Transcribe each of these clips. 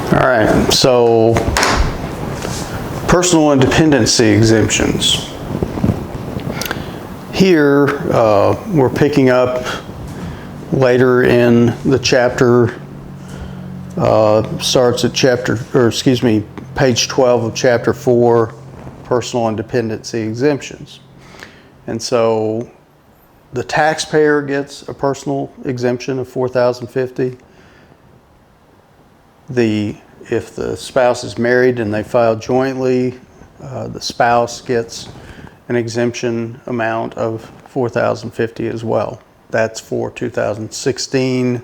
All right, so personal and dependency exemptions. Here, we're picking up later in the chapter, starts at page 12 of chapter 4, personal and dependency exemptions. And so the taxpayer gets a personal exemption of $4,050. If the spouse is married and they file jointly, the spouse gets an exemption amount of $4,050 as well. That's for 2016.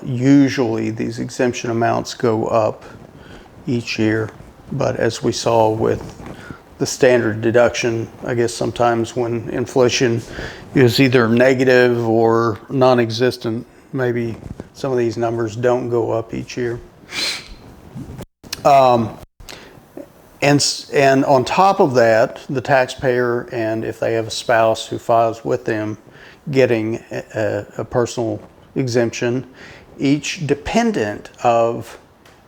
Usually these exemption amounts go up each year, but as we saw with the standard deduction, I guess sometimes when inflation is either negative or non-existent, maybe some of these numbers don't go up each year. And on top of that, the taxpayer, and if they have a spouse who files with them, getting a personal exemption, each dependent of,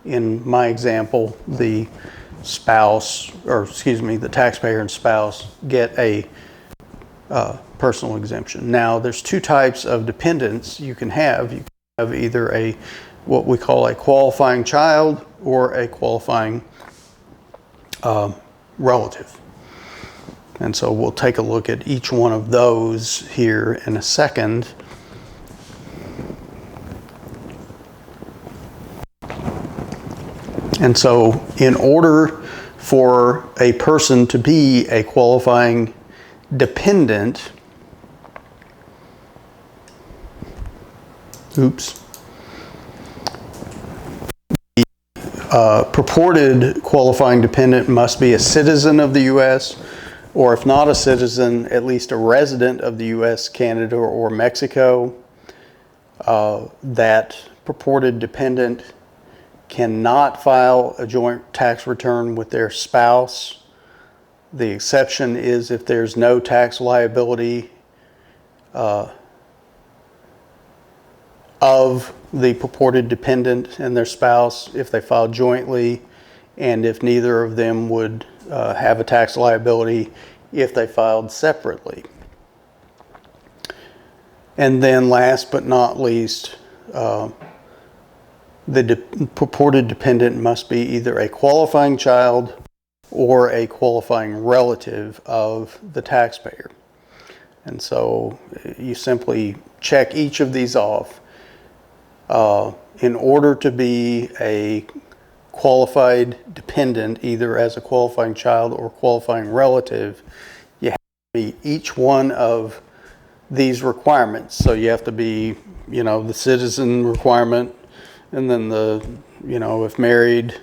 in my example, the taxpayer and spouse get a personal exemption. Now, there's two types of dependents you can have. You can have either what we call a qualifying child or a qualifying relative. And so we'll take a look at each one of those here in a second. And so in order for a person to be a qualifying dependent, purported qualifying dependent must be a citizen of the U.S., or if not a citizen, at least a resident of the U.S., Canada, or Mexico. That purported dependent cannot file a joint tax return with their spouse. The exception is if there's no tax liability of the purported dependent and their spouse if they file jointly, and if neither of them would have a tax liability if they filed separately. And then last but not least, the purported dependent must be either a qualifying child or a qualifying relative of the taxpayer. And so you simply check each of these off. In order to be a qualified dependent, either as a qualifying child or qualifying relative, you have to meet each one of these requirements. So you have to be, the citizen requirement, and then if married,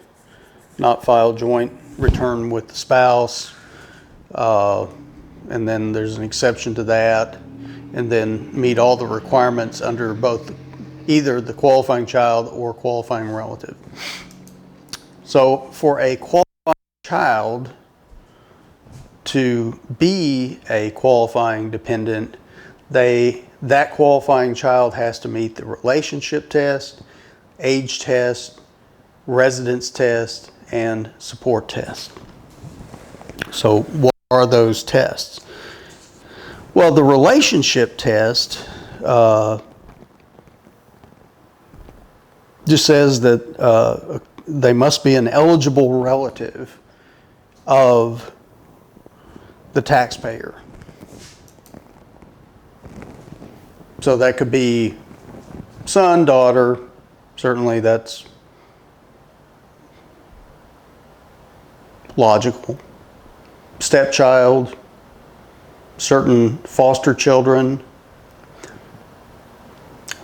not file joint return with the spouse, and then there's an exception to that, and then meet all the requirements under either the qualifying child or qualifying relative. So for a qualifying child to be a qualifying dependent, that qualifying child has to meet the relationship test, age test, residence test, and support test. So what are those tests? Well, the relationship test just says that they must be an eligible relative of the taxpayer. So that could be son, daughter, certainly that's logical. Stepchild, certain foster children.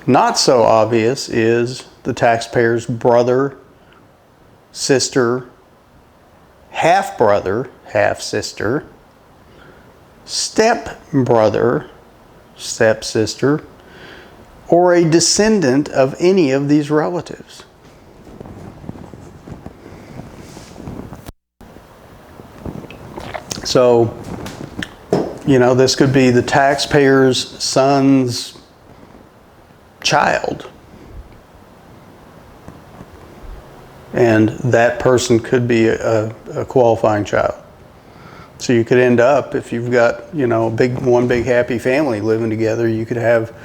Not so obvious is the taxpayer's brother, sister, half-brother, half-sister, step-brother, step-sister, or a descendant of any of these relatives. So, this could be the taxpayer's son's child. and that person could be a qualifying child. So you could end up, if you've got, one big happy family living together, you could have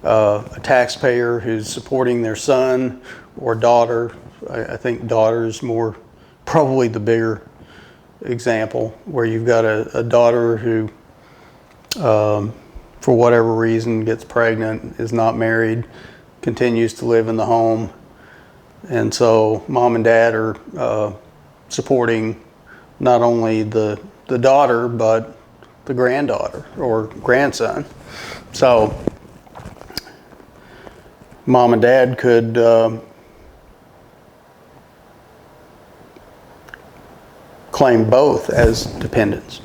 a taxpayer who's supporting their son or daughter. I think daughter is more probably the bigger example, where you've got a daughter who, for whatever reason, gets pregnant, is not married, continues to live in the home. And so mom and dad are supporting not only the daughter, but the granddaughter or grandson. So mom and dad could claim both as dependents.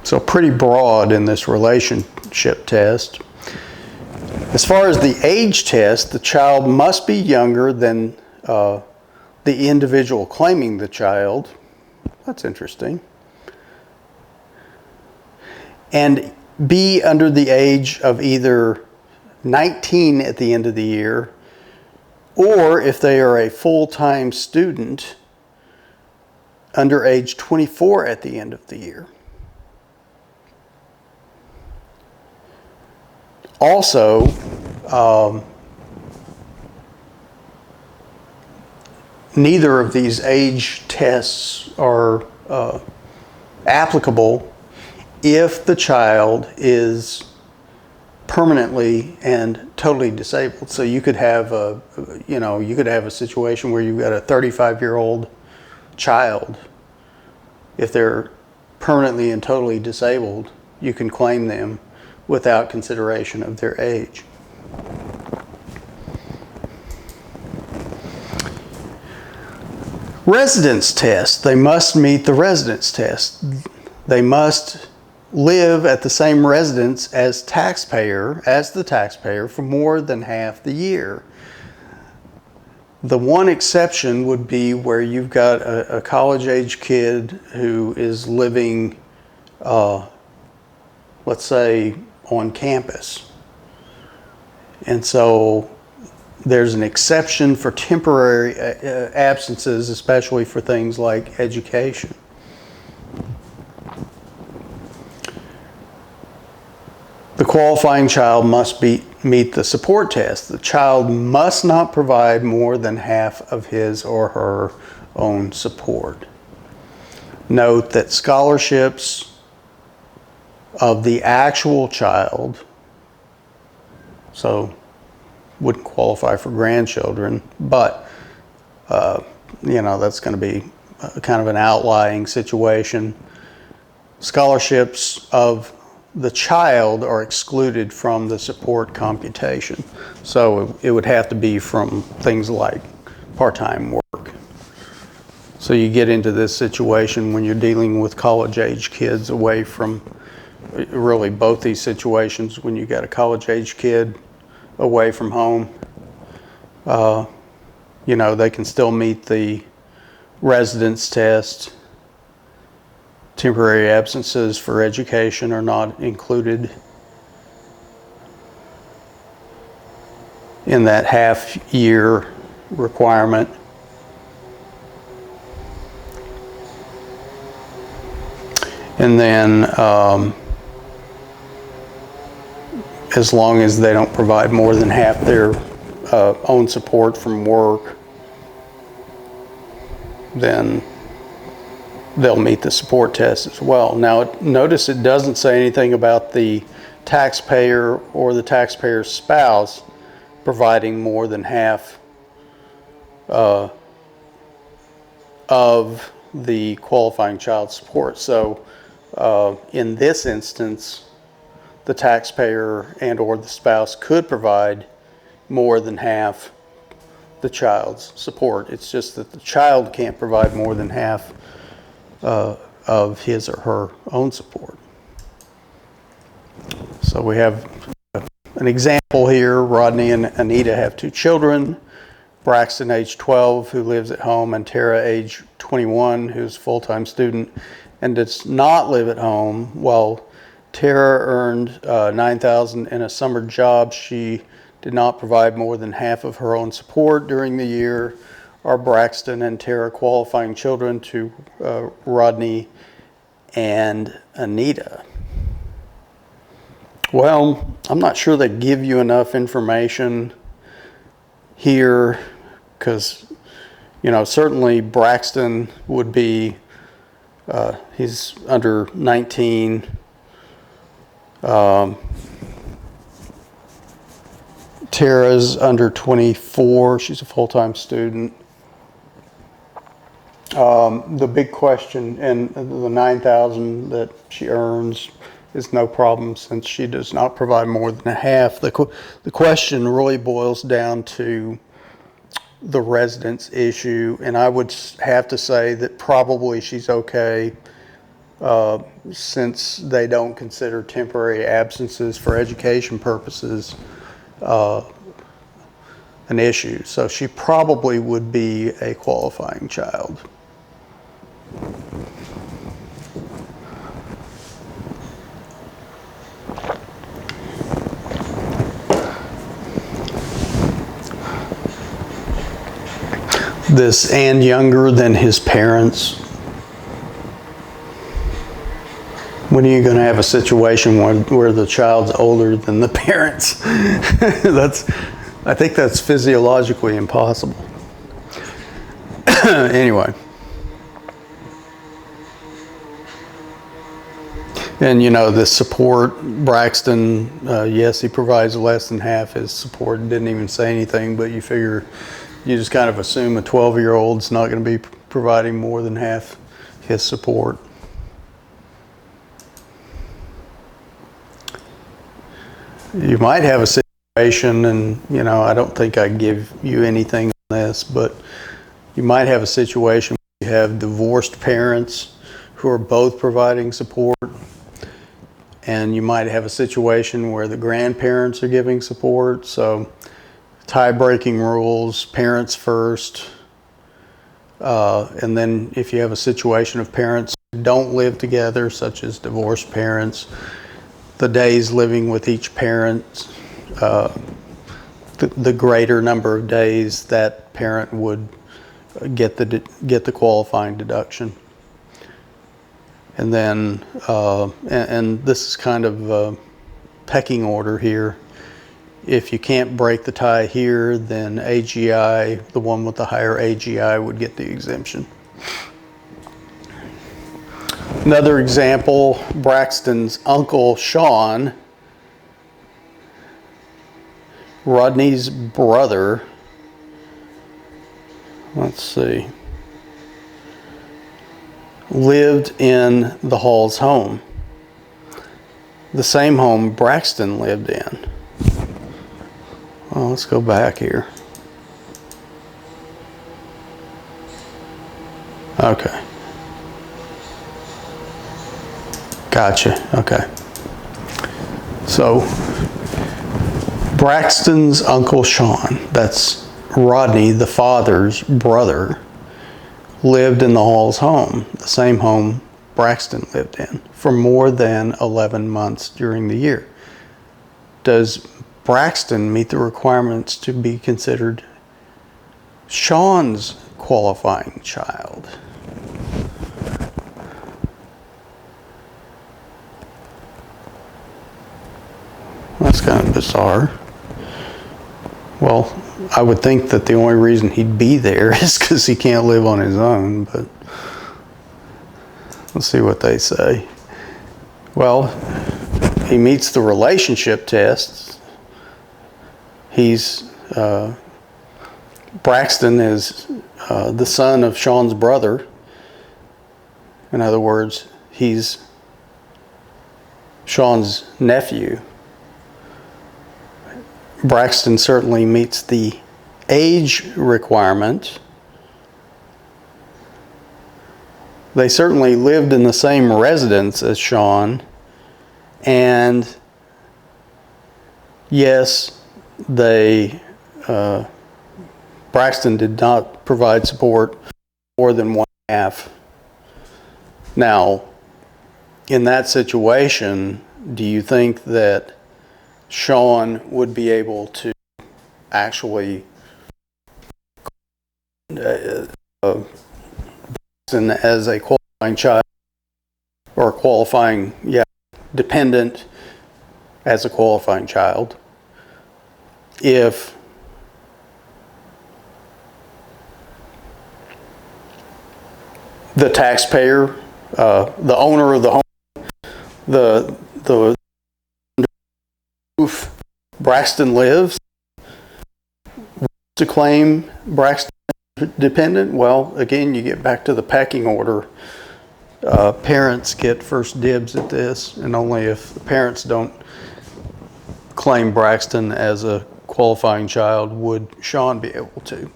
So pretty broad in this relationship test. As far as the age test, the child must be younger than the individual claiming the child. That's interesting. And be under the age of either 19 at the end of the year, or if they are a full-time student, under age 24 at the end of the year. Also, neither of these age tests are applicable if the child is permanently and totally disabled. So you could have a situation where you've got a 35-year-old child. If they're permanently and totally disabled, you can claim them without consideration of their age. Residence test. They must meet the residence test. They must live at the same residence as the taxpayer for more than half the year. The one exception would be where you've got a college-age kid who is living, let's say, on campus. And so there's an exception for temporary absences, especially for things like education. The qualifying child must meet the support test. The child must not provide more than half of his or her own support. Note that scholarships of the actual child, so wouldn't qualify for grandchildren, but that's going to be kind of an outlying situation. Scholarships of the child are excluded from the support computation. So it would have to be from things like part-time work. So you get into this situation when you're dealing with college-age kids away from, really both these situations, when you got a college-age kid away from home, they can still meet the residence test. Temporary absences for education are not included in that half-year requirement. And then as long as they don't provide more than half their own support from work, then they'll meet the support test as well. Now, notice it doesn't say anything about the taxpayer or the taxpayer's spouse providing more than half of the qualifying child support. So in this instance, the taxpayer and or the spouse could provide more than half the child's support. It's just that the child can't provide more than half of his or her own support. So we have an example here. Rodney and Anita have 2 children. Braxton, age 12, who lives at home, and Tara, age 21, who's a full-time student and does not live at home. While Tara earned $9,000 in a summer job, she did not provide more than half of her own support during the year? Are Braxton and Tara qualifying children to Rodney and Anita? Well, I'm not sure they give you enough information here, because, you know, certainly Braxton would be, he's under 19. Tara's under 24. She's a full-time student. The big question, and the $9,000 that she earns is no problem since she does not provide more than a half. The question really boils down to the residence issue, and I would have to say that probably she's okay, since they don't consider temporary absences for education purposes an issue. So she probably would be a qualifying child. This and younger than his parents. When are you going to have a situation where the child's older than the parents? I think that's physiologically impossible. Anyway. And you know, the support, Braxton, yes, he provides less than half his support, and didn't even say anything, but you figure, you just kind of assume a 12-year-old's not going to be providing more than half his support. You might have a situation, and you know, I don't think I give you anything on this, but you might have a situation where you have divorced parents who are both providing support, and you might have a situation where the grandparents are giving support. So tie-breaking rules, parents first, and then if you have a situation of parents who don't live together, such as divorced parents, the days living with each parent, the greater number of days that parent would get the qualifying deduction. And then, and this is kind of a pecking order here. If you can't break the tie here, then AGI, the one with the higher AGI, would get the exemption. Another example, Braxton's uncle Sean, Rodney's brother, let's see, lived in the Hall's home, the same home Braxton lived in. Well, let's go back here. Okay. Gotcha. Okay. So, Braxton's uncle Sean, that's Rodney, the father's brother, lived in the Hall's home, the same home Braxton lived in, for more than 11 months during the year. Does Braxton meet the requirements to be considered Sean's qualifying child? That's kind of bizarre. Well, I would think that the only reason he'd be there is because he can't live on his own, but let's see what they say. Well, he meets the relationship tests. Braxton is the son of Sean's brother. In other words, he's Sean's nephew. Braxton certainly meets the age requirement. They certainly lived in the same residence as Sean, and yes, Braxton did not provide support more than one half. Now, in that situation, do you think that Sean would be able to actually as a qualifying child or qualifying dependent as a qualifying child if the taxpayer, the owner of the home, the roof Braxton lives, to claim Braxton dependent. Well, again, you get back to the pecking order. Parents get first dibs at this, and only if the parents don't claim Braxton as a qualifying child would Sean be able to.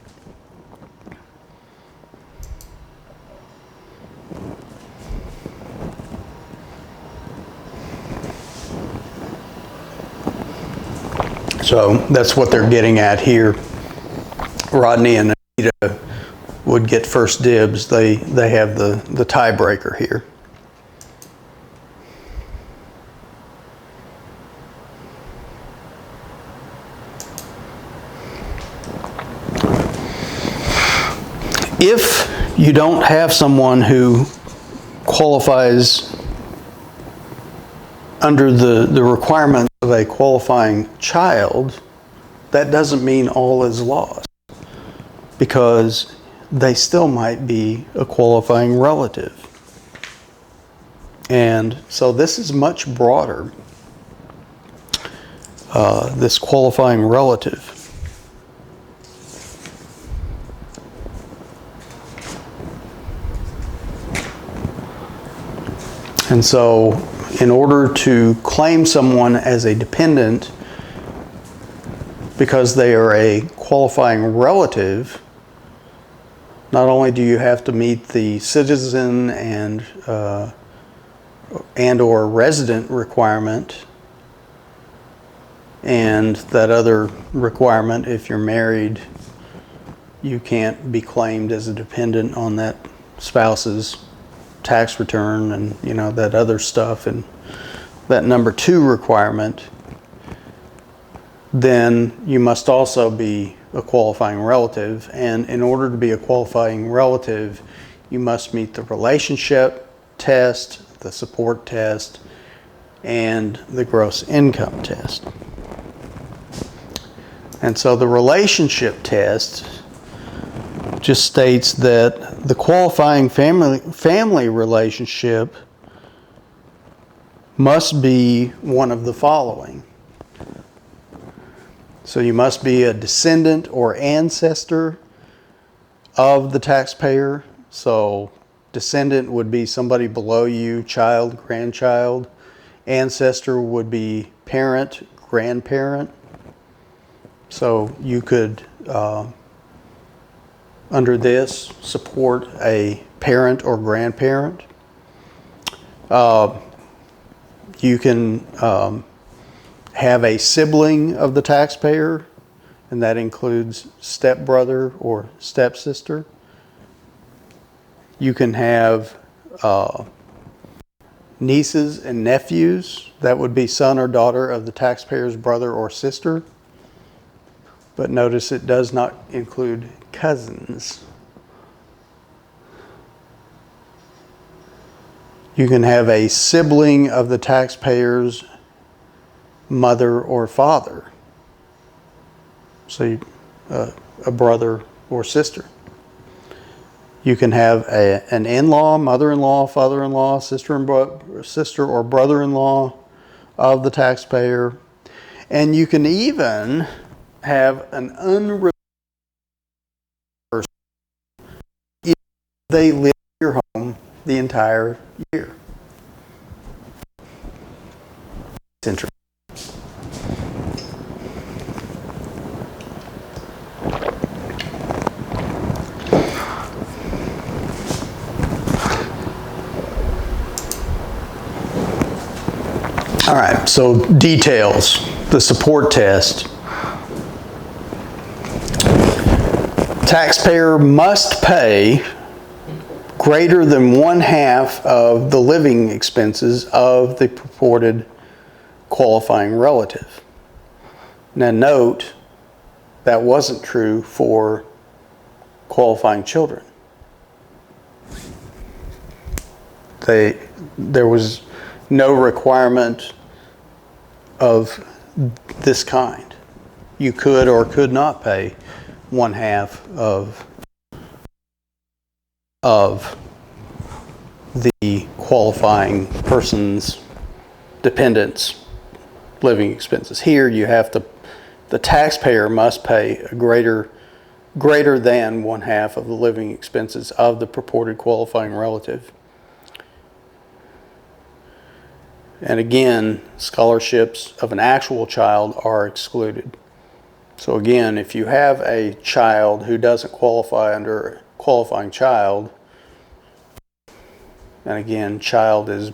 So that's what they're getting at here. Rodney and Anita would get first dibs. They have the tiebreaker here. If you don't have someone who qualifies under the requirements of a qualifying child, that doesn't mean all is lost, because they still might be a qualifying relative. And so this is much broader, this qualifying relative. And so in order to claim someone as a dependent because they are a qualifying relative, not only do you have to meet the citizen and or resident requirement, and that other requirement, if you're married, you can't be claimed as a dependent on that spouse's tax return and that other stuff, and that number 2 requirement, then you must also be a qualifying relative. And in order to be a qualifying relative, you must meet the relationship test, the support test, and the gross income test. And so the relationship test just states that the qualifying family relationship must be one of the following. So you must be a descendant or ancestor of the taxpayer. So descendant would be somebody below you, child, grandchild. Ancestor would be parent, grandparent. So you could, under this, support a parent or grandparent. You can have a sibling of the taxpayer, and that includes stepbrother or stepsister. You can have nieces and nephews. That would be son or daughter of the taxpayer's brother or sister. But notice it does not include cousins. You can have a sibling of the taxpayer's mother or father. So a brother or sister. You can have an in-law, mother-in-law, father-in-law, sister or brother-in-law of the taxpayer. And you can even have an unrelated person if they live in your home the entire year. It's interesting. All right, so details, the support test. Taxpayer must pay greater than 1/2 of the living expenses of the purported qualifying relative. Now note that wasn't true for qualifying children. There was no requirement of this kind. You could or could not pay 1/2 of the qualifying person's dependents' living expenses. Here you have to, the taxpayer must pay a greater than 1/2 of the living expenses of the purported qualifying relative. And again, scholarships of an actual child are excluded. So again, if you have a child who doesn't qualify under qualifying child, and again, child is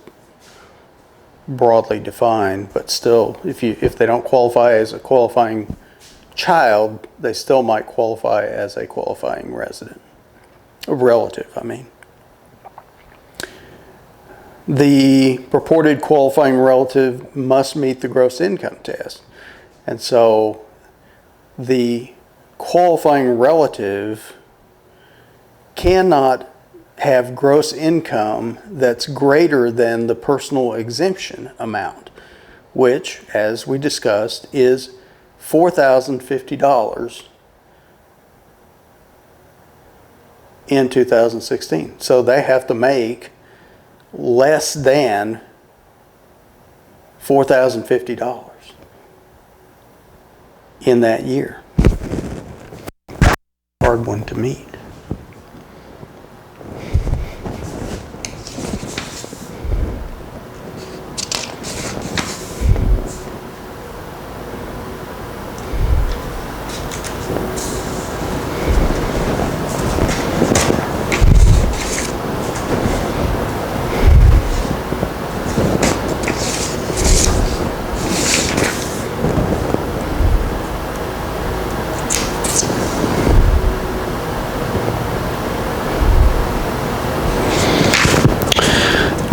broadly defined, but still, if they don't qualify as a qualifying child, they still might qualify as a qualifying relative, I mean. The purported qualifying relative must meet the gross income test. And so the qualifying relative cannot have gross income that's greater than the personal exemption amount, which, as we discussed, is $4,050 in 2016. So they have to make less than $4,050 in that year. Hard one to meet.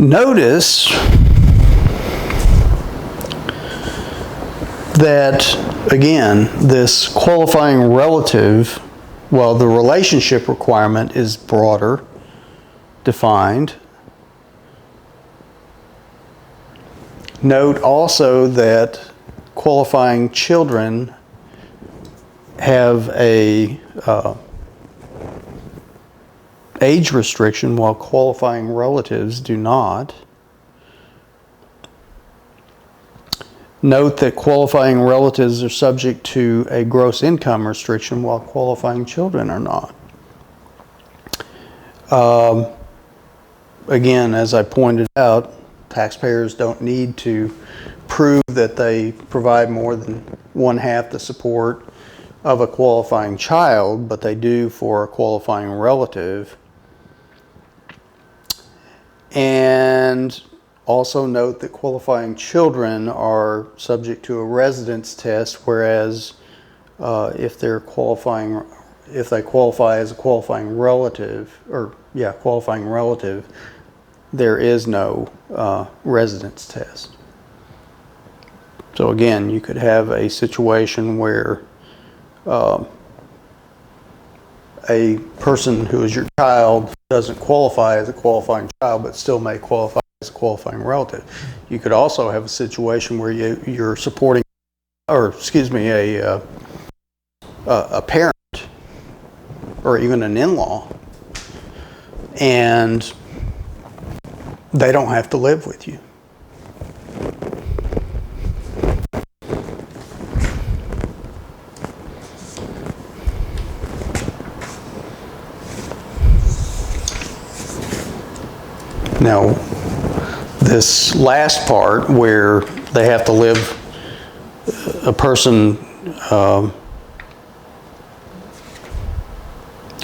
Notice that, again, this qualifying relative, well, the relationship requirement is broader defined. Note also that qualifying children have a age restriction, while qualifying relatives do not. Note that qualifying relatives are subject to a gross income restriction, while qualifying children are not. Again, as I pointed out, taxpayers don't need to prove that they provide more than 1/2 the support of a qualifying child, but they do for a qualifying relative. And also note that qualifying children are subject to a residence test, whereas if they qualify as a qualifying relative, there is no residence test. So again, you could have a situation where a person who is your child doesn't qualify as a qualifying child, but still may qualify as a qualifying relative. You could also have a situation where you're supporting, a parent or even an in-law, and they don't have to live with you. Now, this last part where they have to live, a person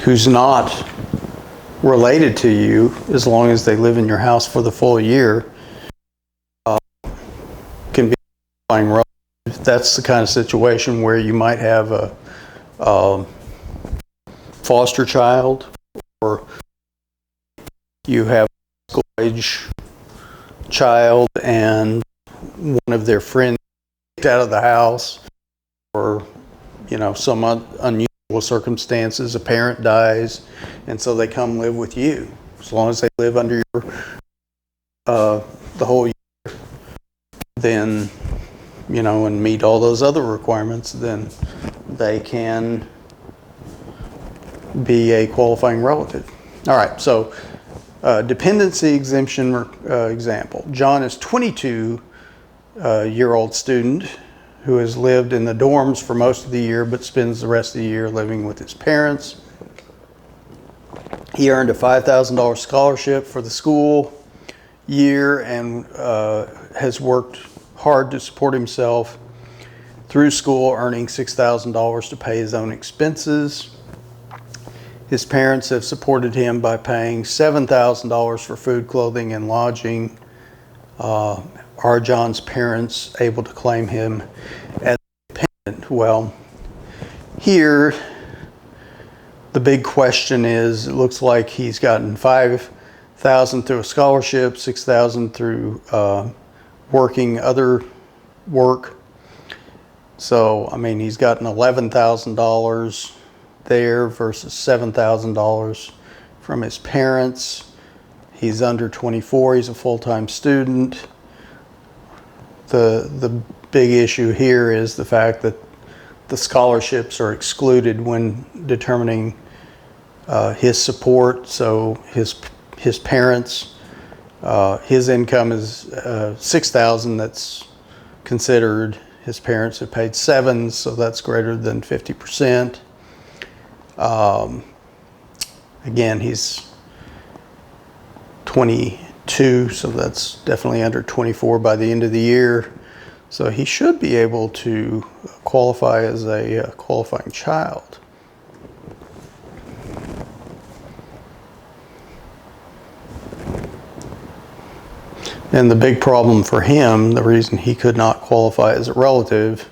who's not related to you, as long as they live in your house for the full year, can be qualifying relative. That's the kind of situation where you might have a foster child, or you have age child and one of their friends kicked out of the house, or some unusual circumstances, a parent dies, and so they come live with you. As long as they live under your the whole year, then and meet all those other requirements, then they can be a qualifying relative. All right, so dependency exemption example. John is 22-year-old student who has lived in the dorms for most of the year but spends the rest of the year living with his parents. He earned a $5,000 scholarship for the school year and has worked hard to support himself through school, earning $6,000 to pay his own expenses. His parents have supported him by paying $7,000 for food, clothing, and lodging. Are John's parents able to claim him as dependent? Well, here the big question is, it looks like he's gotten $5,000 through a scholarship, $6,000 through working other work. So, he's gotten $11,000 there versus $7,000 from his parents. He's under 24. He's a full-time student. The big issue here is the fact that the scholarships are excluded when determining his support. So his parents, his income is $6,000. That's considered. His parents have paid $7,000, so that's greater than 50%. Again, he's 22, so that's definitely under 24 by the end of the year. So he should be able to qualify as a qualifying child. And the big problem for him, the reason he could not qualify as a relative,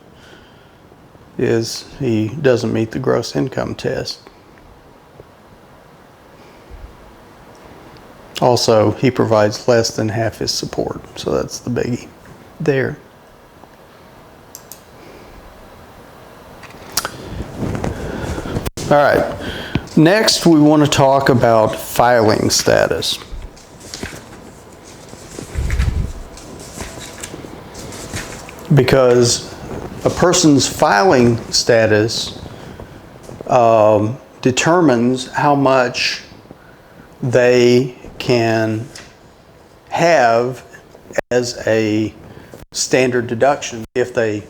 is he doesn't meet the gross income test. Also, he provides less than half his support, so that's the biggie there. All right, next we want to talk about filing status. Because a person's filing status determines how much they can have as a standard deduction if they,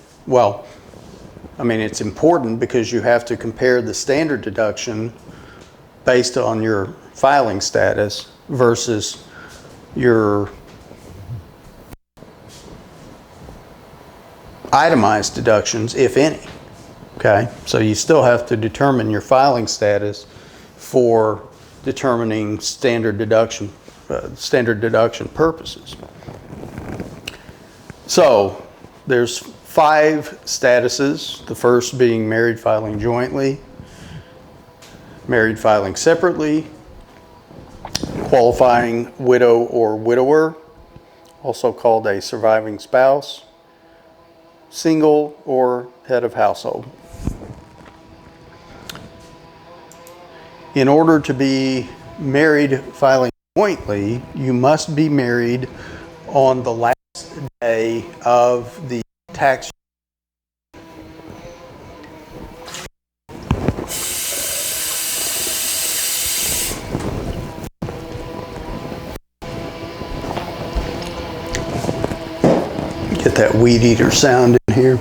it's important because you have to compare the standard deduction based on your filing status versus your itemized deductions, if any. Okay, so you still have to determine your filing status for determining standard deduction purposes. So there's 5 statuses. The first being married filing jointly, married filing separately, qualifying widow or widower, also called a surviving spouse, single, or head of household. In order to be married filing jointly, you must be married on the last day of the tax year. Get that weed eater sound in here.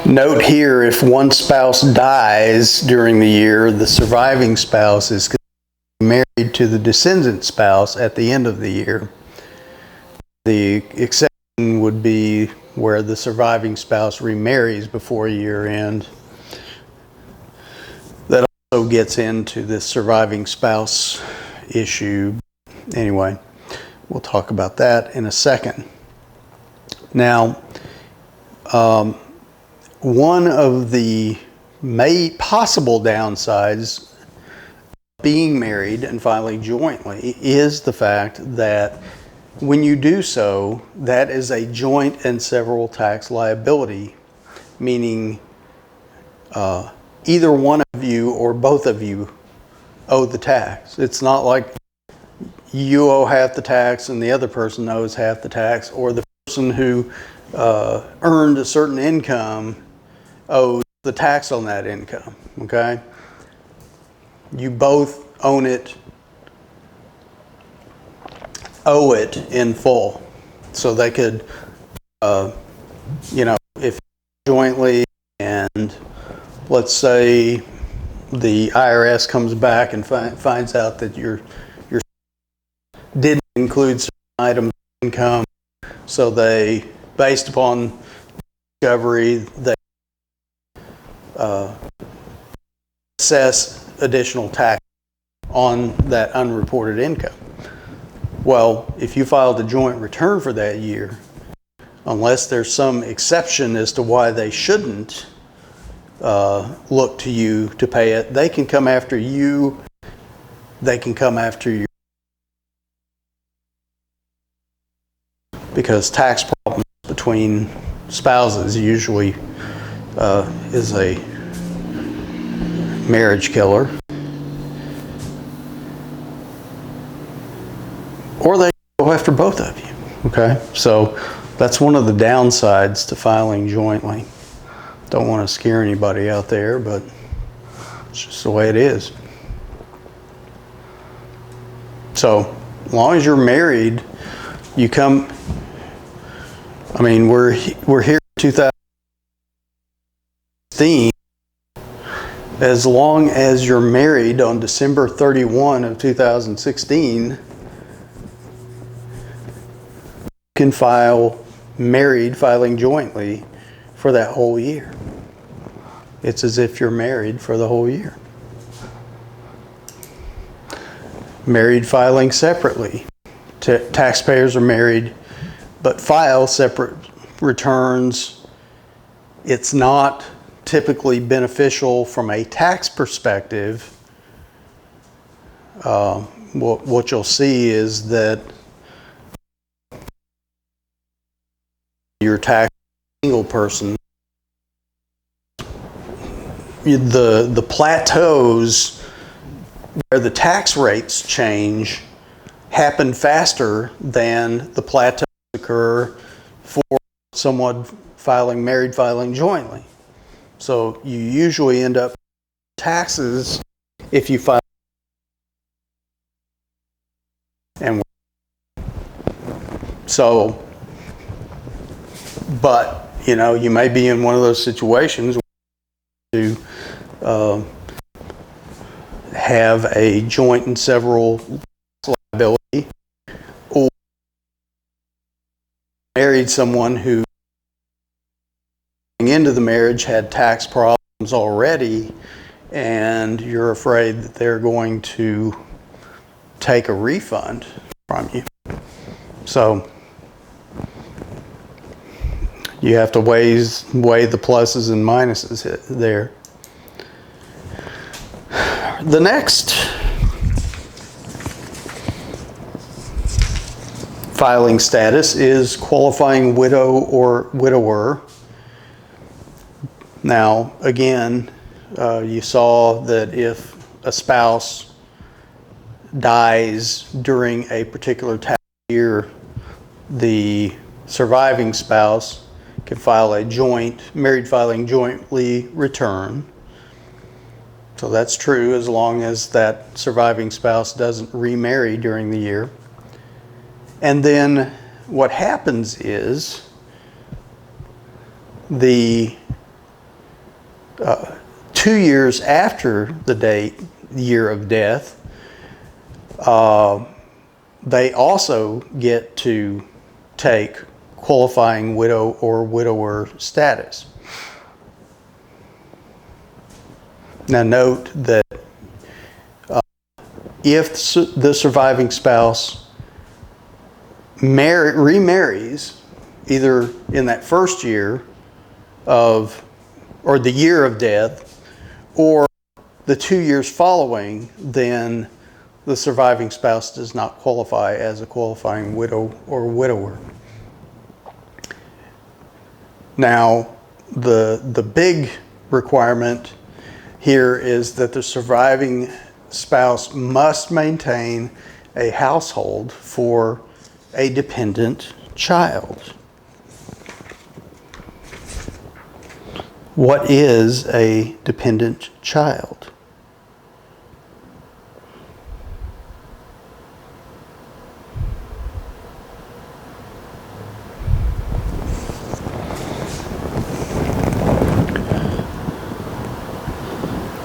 Note here, if one spouse dies during the year, the surviving spouse is married to the descendant spouse at the end of the year. The exception would be where the surviving spouse remarries before year end. That also gets into this surviving spouse issue. Anyway, we'll talk about that in a second. Now, one of the possible downsides of being married and filing jointly is the fact that when you do so, that is a joint and several tax liability, meaning either one of you or both of you owe the tax. It's not like you owe half the tax and the other person owes half the tax, or the person who earned a certain income owes the tax on that income, okay? You both owe it in full. So they could, if jointly, and let's say the IRS comes back and finds out that your didn't include certain items of income, so they, based upon discovery, they assess additional tax on that unreported income. Well, if you filed a joint return for that year, unless there's some exception as to why they shouldn't look to you to pay it, they can come after you. They can come after you, because tax problems between spouses usually is a marriage killer. Or they go after both of you, okay? So that's one of the downsides to filing jointly. Don't want to scare anybody out there, but it's just the way it is. So as long as you're married, you come, I mean, we're here in 2016. As long as you're married on December 31 of 2016, can file married filing jointly for that whole year. It's as if you're married for the whole year. Married filing separately. Taxpayers are married but file separate returns. It's not typically beneficial from a tax perspective. What you'll see is that your tax single person, the plateaus where the tax rates change happen faster than the plateaus occur for someone married filing jointly. So you usually end up taxes if you file. And so, but you may be in one of those situations where you have a joint and several liability, or married someone who going into the marriage had tax problems already, and you're afraid that they're going to take a refund from you. So you have to weigh the pluses and minuses there. The next filing status is qualifying widow or widower. Now, again, you saw that if a spouse dies during a particular tax year, the surviving spouse can file a married filing jointly return. So that's true as long as that surviving spouse doesn't remarry during the year. And then what happens is the 2 years after the year of death, they also get to take qualifying widow or widower status. Now note that if the surviving spouse remarries either in that first year or the year of death, or the 2 years following, then the surviving spouse does not qualify as a qualifying widow or widower. Now, the big requirement here is that the surviving spouse must maintain a household for a dependent child. What is a dependent child?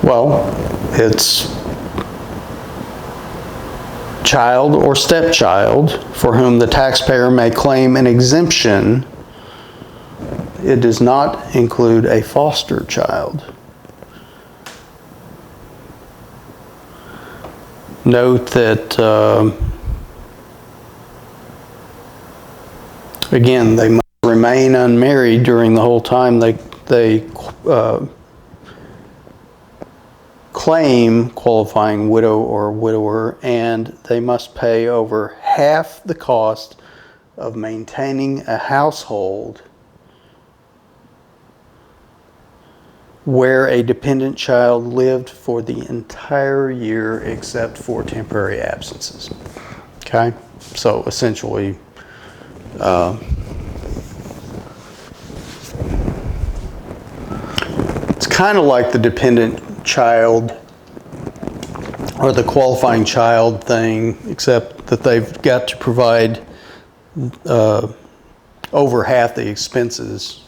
Well, it's child or stepchild for whom the taxpayer may claim an exemption. It does not include a foster child. Note that, again, they must remain unmarried during the whole time they claim qualifying widow or widower, and they must pay over half the cost of maintaining a household where a dependent child lived for the entire year except for temporary absences. Okay? So essentially, it's kind of like the dependent child or the qualifying child thing, except that they've got to provide over half the expenses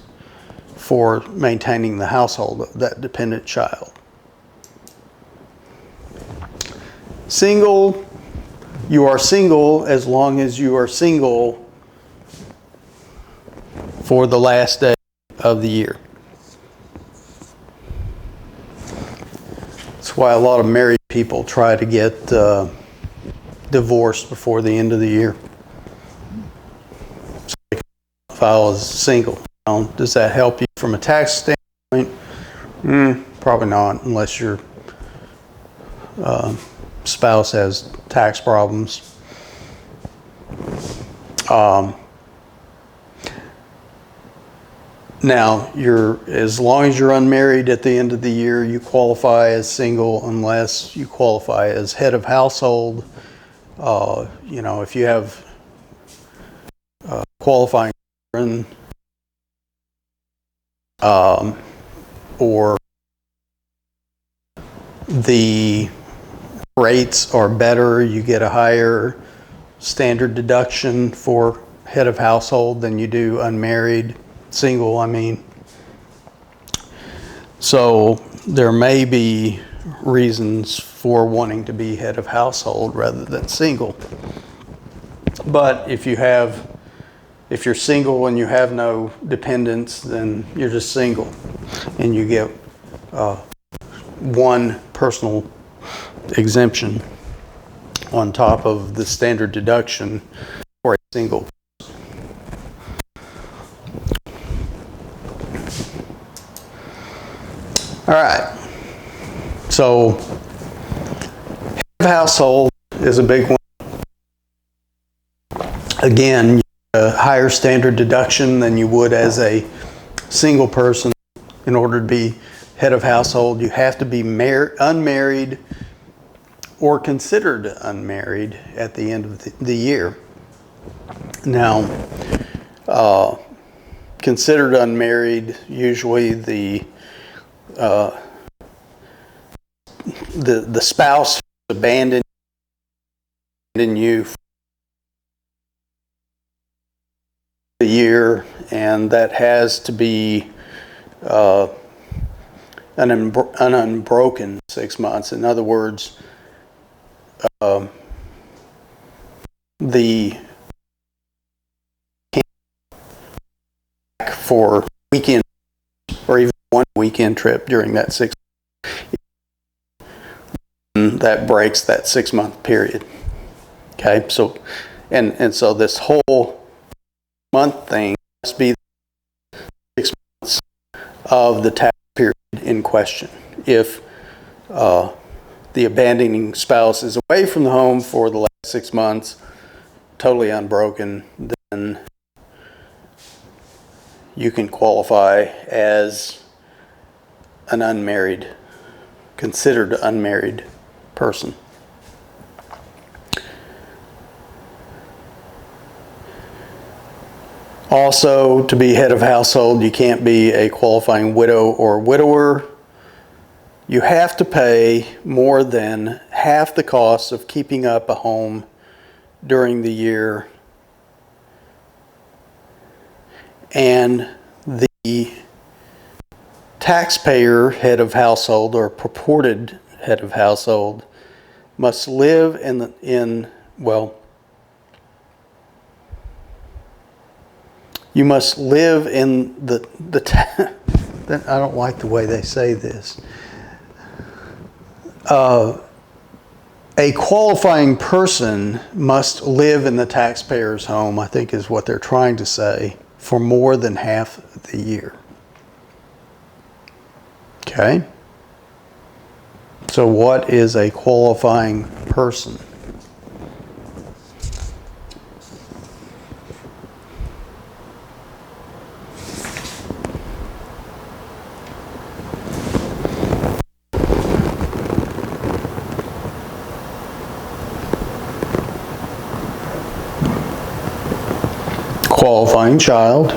for maintaining the household of that dependent child. Single, you are single as long as you are single for the last day of the year. That's why a lot of married people try to get divorced before the end of the year, so they can file as single. Does that help you from a tax standpoint? Probably not, unless your spouse has tax problems. Now, as long as you're unmarried at the end of the year, you qualify as single unless you qualify as head of household. If you have qualifying children, or the rates are better, you get a higher standard deduction for head of household than you do unmarried, single, I mean. So there may be reasons for wanting to be head of household rather than single. But if you're single and you have no dependents, then you're just single, and you get one personal exemption on top of the standard deduction for a single. All right, so head of household is a big one. Again, you get a higher standard deduction than you would as a single person. In order to be head of household, you have to be unmarried or considered unmarried at the end of the year. Now, considered unmarried, usually the spouse abandoned you for the year, and that has to be an unbroken 6 months. In other words, the for weekend or even one weekend trip during that 6 months, that breaks that 6 month period. Okay, so and so this whole month thing must be 6 months of the tax period in question. If the the abandoning spouse is away from the home for the last 6 months, totally unbroken, then you can qualify as an unmarried, considered unmarried person. Also, to be head of household, you can't be a qualifying widow or widower. You have to pay more than half the cost of keeping up a home during the year. And the taxpayer head of household, or purported head of household, must live you must live in I don't like the way they say this. A qualifying person must live in the taxpayer's home, I think is what they're trying to say, for more than half the year. Okay? So what is a qualifying person? Qualifying child.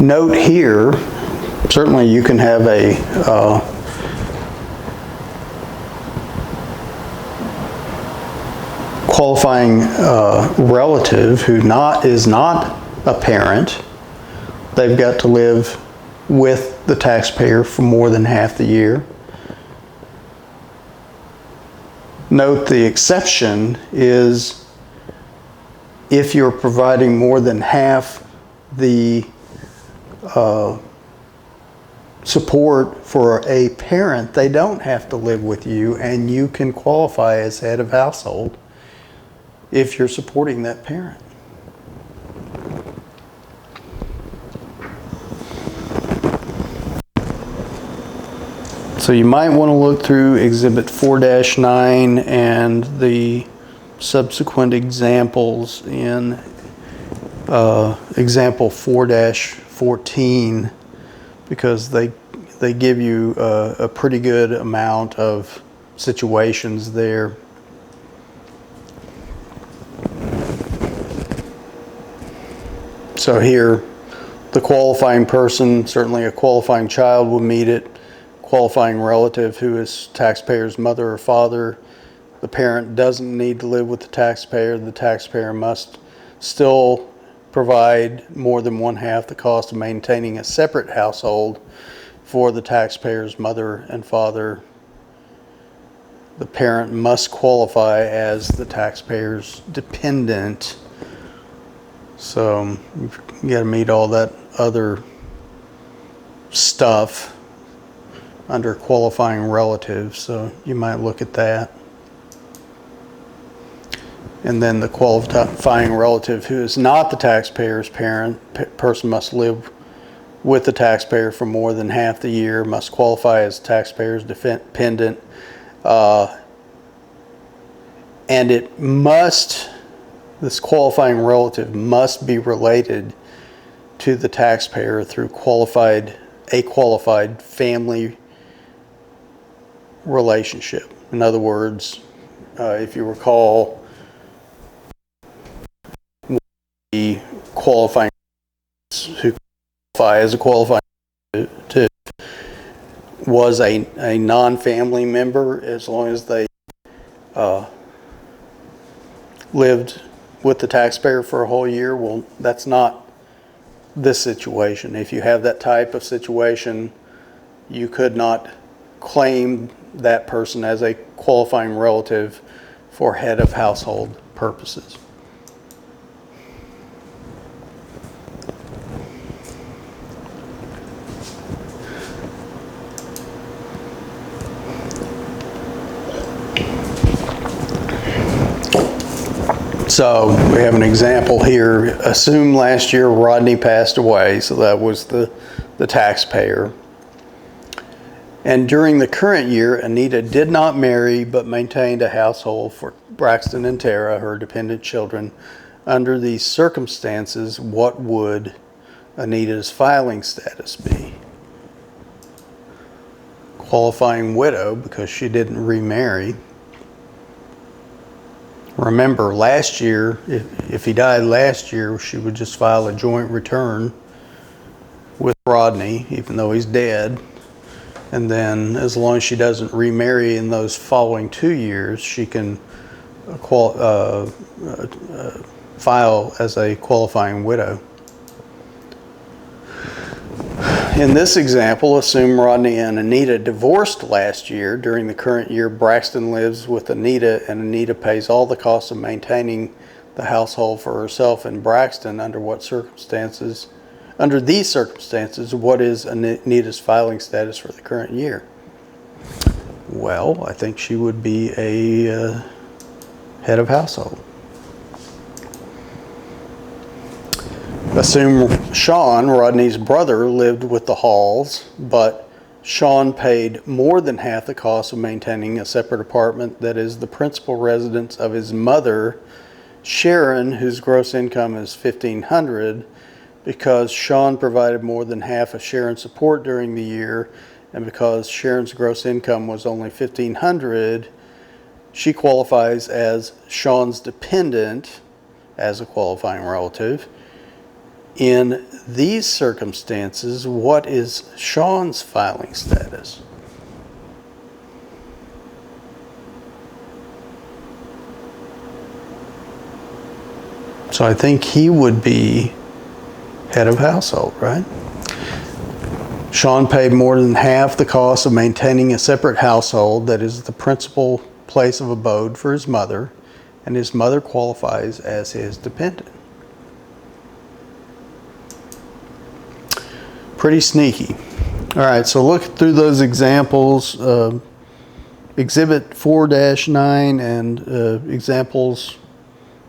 Note here, certainly you can have a qualifying relative who is not a parent. They've got to live with the taxpayer for more than half the year. Note the exception is if you're providing more than half the support for a parent, they don't have to live with you, and you can qualify as head of household if you're supporting that parent. So you might want to look through Exhibit 4-9 and the subsequent examples in Example 4-14, because they give you a pretty good amount of situations there. So here, the qualifying person, certainly a qualifying child will meet it. Qualifying relative who is taxpayer's mother or father. The parent doesn't need to live with the taxpayer. The taxpayer must still provide more than one half the cost of maintaining a separate household for the taxpayer's mother and father. The parent must qualify as the taxpayer's dependent. So you got to meet all that other stuff under qualifying relatives, so you might look at that. And then the qualifying relative who is not the taxpayer's parent, person must live with the taxpayer for more than half the year, must qualify as taxpayer's dependent, and this qualifying relative must be related to the taxpayer through a qualified family relationship. In other words, if you recall, the qualifying who qualify as a qualifying relative was a non-family member, as long as they lived with the taxpayer for a whole year. Well, that's not this situation. If you have that type of situation, you could not claim that person as a qualifying relative for head of household purposes. So we have an example here. Assume last year Rodney passed away, so that was the taxpayer. And during the current year, Anita did not marry but maintained a household for Braxton and Tara, her dependent children. Under these circumstances, what would Anita's filing status be? Qualifying widow, because she didn't remarry. Remember, last year, if he died last year, she would just file a joint return with Rodney, even though he's dead. And then as long as she doesn't remarry in those following 2 years, she can file as a qualifying widow. In this example, assume Rodney and Anita divorced last year. During the current year, Braxton lives with Anita, and Anita pays all the costs of maintaining the household for herself and Braxton. Under these circumstances, what is Anita's filing status for the current year? Well, I think she would be a head of household. Assume Sean, Rodney's brother, lived with the Halls, but Sean paid more than half the cost of maintaining a separate apartment that is the principal residence of his mother, Sharon, whose gross income is $1,500, because Sean provided more than half of Sharon's support during the year, and because Sharon's gross income was only $1,500, she qualifies as Sean's dependent as a qualifying relative. In these circumstances, what is Sean's filing status? So I think he would be head of household, right? Sean paid more than half the cost of maintaining a separate household that is the principal place of abode for his mother, and his mother qualifies as his dependent. Pretty sneaky. All right, so look through those examples, Exhibit 4-9 and examples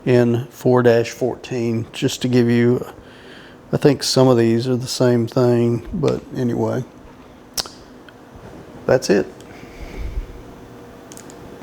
in 4-14, just to give you, I think some of these are the same thing, but anyway, that's it.